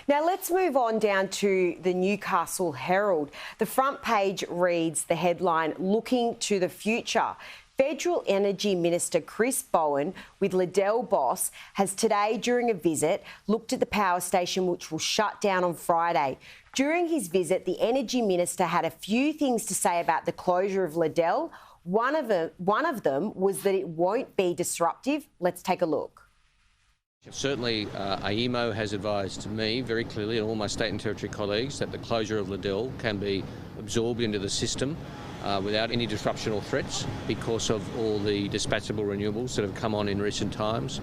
Now let's move on down to the Newcastle Herald. The front page reads the headline, "Looking to the Future." Federal Energy Minister Chris Bowen with Liddell Boss has today, during a visit, looked at the power station which will shut down on Friday. During his visit, the Energy Minister had a few things to say about the closure of Liddell. One of them was that it won't be disruptive. Let's take a look. Certainly, AEMO has advised to me very clearly and all my state and territory colleagues that the closure of Liddell can be absorbed into the system without any disruption or threats because of all the dispatchable renewables that have come on in recent times.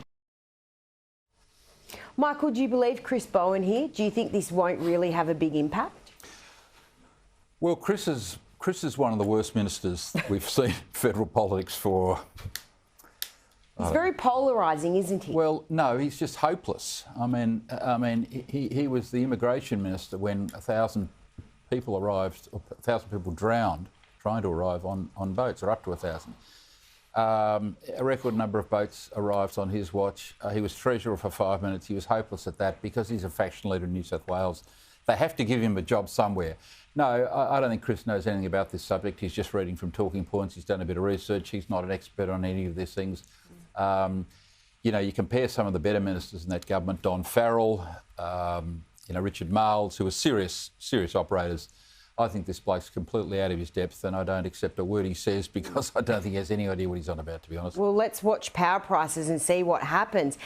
Michael, do you believe Chris Bowen here? Do you think this won't really have a big impact? Well, Chris is one of the worst ministers we've seen in federal politics for. He's very polarising, isn't he? Well, no, he's just hopeless. I mean, he was the immigration minister when 1,000 people arrived, or 1,000 people drowned trying to arrive on boats, or up to 1,000. A record number of boats arrived on his watch. He was treasurer for 5 minutes. He was hopeless at that because he's a faction leader in New South Wales. They have to give him a job somewhere. No, I don't think Chris knows anything about this subject. He's just reading from talking points. He's done a bit of research. He's not an expert on any of these things. You compare some of the better ministers in that government, Don Farrell, Richard Marles, who are serious operators. I think this bloke's completely out of his depth, and I don't accept a word he says because I don't think he has any idea what he's on about, to be honest. Well, let's watch power prices and see what happens.